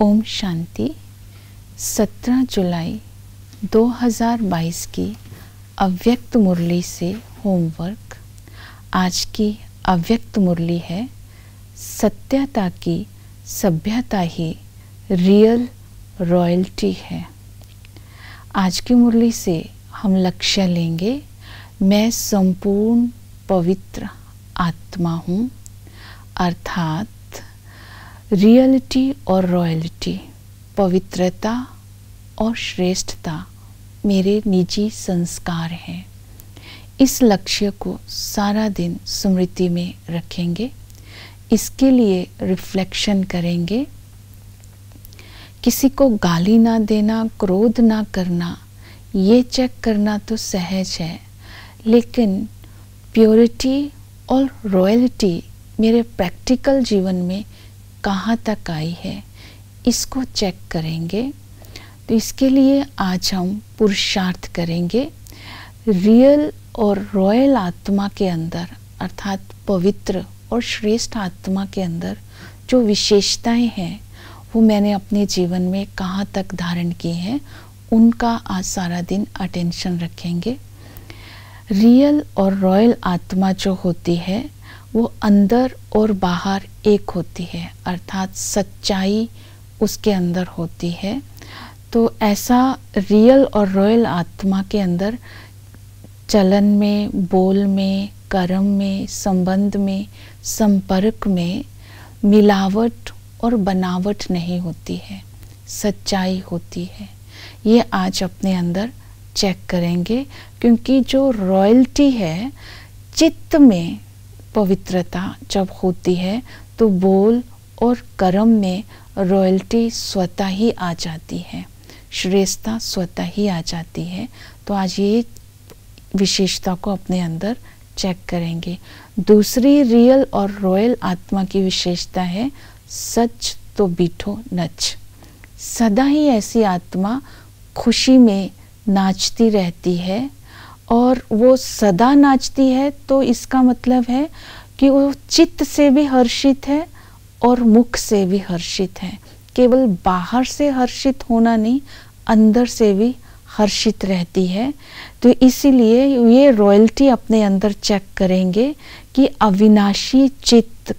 ओम शांति। 17 जुलाई 2022 की अव्यक्त मुरली से होमवर्क। आज की अव्यक्त मुरली है सत्यता की सभ्यता ही रियल रॉयल्टी है। आज की मुरली से हम लक्ष्य लेंगे, मैं संपूर्ण पवित्र आत्मा हूँ, अर्थात रियलिटी और रॉयल्टी, पवित्रता और श्रेष्ठता मेरे निजी संस्कार हैं। इस लक्ष्य को सारा दिन स्मृति में रखेंगे। इसके लिए रिफ्लेक्शन करेंगे। किसी को गाली ना देना, क्रोध ना करना, ये चेक करना तो सहज है, लेकिन प्योरिटी और रॉयल्टी मेरे प्रैक्टिकल जीवन में कहाँ तक आई है, इसको चेक करेंगे। तो इसके लिए आज हम पुरुषार्थ करेंगे। रियल और रॉयल आत्मा के अंदर, अर्थात पवित्र और श्रेष्ठ आत्मा के अंदर जो विशेषताएं हैं, वो मैंने अपने जीवन में कहाँ तक धारण की हैं, उनका आज सारा दिन अटेंशन रखेंगे। रियल और रॉयल आत्मा जो होती है वो अंदर और बाहर एक होती है, अर्थात सच्चाई उसके अंदर होती है। तो ऐसा रियल और रॉयल आत्मा के अंदर चलन में, बोल में, कर्म में, संबंध में, संपर्क में मिलावट और बनावट नहीं होती है, सच्चाई होती है। ये आज अपने अंदर चेक करेंगे, क्योंकि जो रॉयल्टी है, चित्त में पवित्रता जब होती है तो बोल और कर्म में रॉयल्टी स्वतः ही आ जाती है, श्रेष्ठता स्वतः ही आ जाती है। तो आज ये विशेषता को अपने अंदर चेक करेंगे। दूसरी रियल और रॉयल आत्मा की विशेषता है सच तो बीठो नच। सदा ही ऐसी आत्मा खुशी में नाचती रहती है, और वो सदा नाचती है तो इसका मतलब है कि वो चित्त से भी हर्षित है और मुख से भी हर्षित है। केवल बाहर से हर्षित होना नहीं, अंदर से भी हर्षित रहती है। तो इसीलिए ये रॉयल्टी अपने अंदर चेक करेंगे कि अविनाशी चित्त,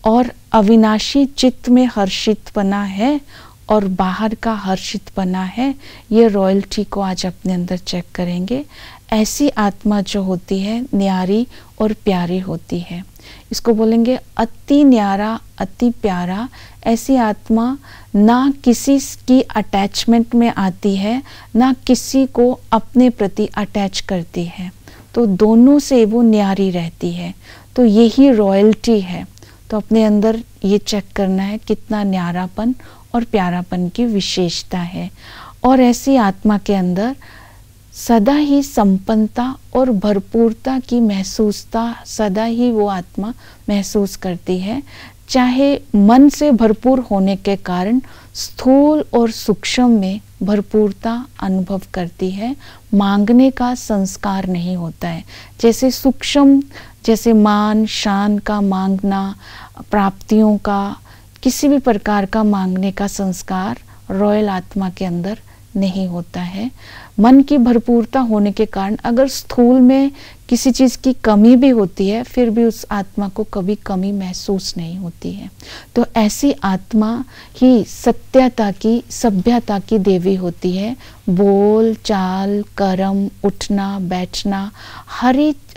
और अविनाशी चित्त में हर्षितपना है और बाहर का हर्षितपना है। ये रॉयल्टी को आज अपने अंदर चेक करेंगे। ऐसी आत्मा जो होती है न्यारी और प्यारी होती है, इसको बोलेंगे अति न्यारा, अति प्यारा। ऐसी आत्मा ना किसी की अटैचमेंट में आती है, ना किसी को अपने प्रति अटैच करती है, तो दोनों से वो न्यारी रहती है। तो यही रॉयल्टी है। तो अपने अंदर ये चेक करना है कितना न्यारापन और प्यारापन की विशेषता है। और ऐसी आत्मा के अंदर सदा ही संपन्नता और भरपूरता की महसूसता सदा ही वो आत्मा महसूस करती है, चाहे मन से भरपूर होने के कारण स्थूल और सूक्ष्म में भरपूरता अनुभव करती है। मांगने का संस्कार नहीं होता है। जैसे सूक्ष्म, जैसे मान शान का मांगना, प्राप्तियों का, किसी भी प्रकार का मांगने का संस्कार रॉयल आत्मा के अंदर नहीं होता है। मन की भरपूरता होने के कारण अगर स्थूल में किसी चीज़ की कमी भी होती है, फिर भी उस आत्मा को कभी कमी महसूस नहीं होती है। तो ऐसी आत्मा ही सत्यता की, सभ्यता की देवी होती है। बोल चाल, कर्म, उठना बैठना,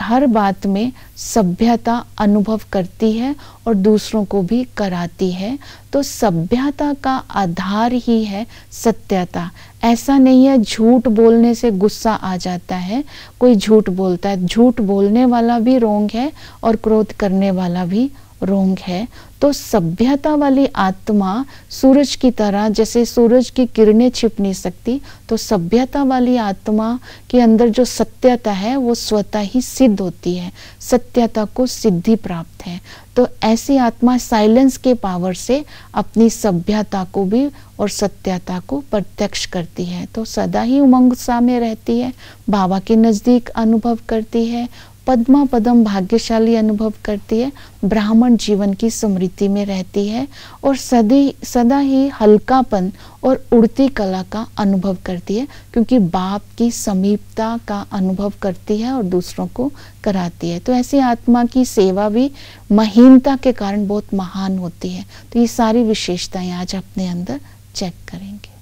हर बात में सभ्यता अनुभव करती है और दूसरों को भी कराती है। तो सभ्यता का आधार ही है सत्यता। ऐसा नहीं है झूठ बोलने से गुस्सा आ जाता है, कोई झूठ बोलता है, झूठ बोलने वाला भी रोंग है और क्रोध करने वाला भी रोंग है। तो सभ्यता वाली आत्मा सूरज की तरह, जैसे सूरज की किरणें छिप नहीं सकती, तो सभ्यता वाली आत्मा के अंदर जो सत्यता है वो स्वतः ही सिद्ध होती है, सत्यता को सिद्धि प्राप्त है। तो ऐसी आत्मा साइलेंस के पावर से अपनी सभ्यता को भी और सत्यता को प्रत्यक्ष करती है। तो सदा ही उमंग उत्साह में रहती है, बाबा के नज़दीक अनुभव करती है, पद्मा पदम भाग्यशाली अनुभव करती है, ब्राह्मण जीवन की समृद्धि में रहती है और सदा ही हल्कापन और उड़ती कला का अनुभव करती है, क्योंकि बाप की समीपता का अनुभव करती है और दूसरों को कराती है। तो ऐसी आत्मा की सेवा भी महीनता के कारण बहुत महान होती है। तो ये सारी विशेषताएं आज अपने अंदर चेक करेंगे।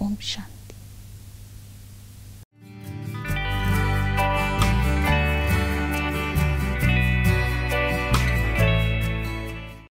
ओम शांति।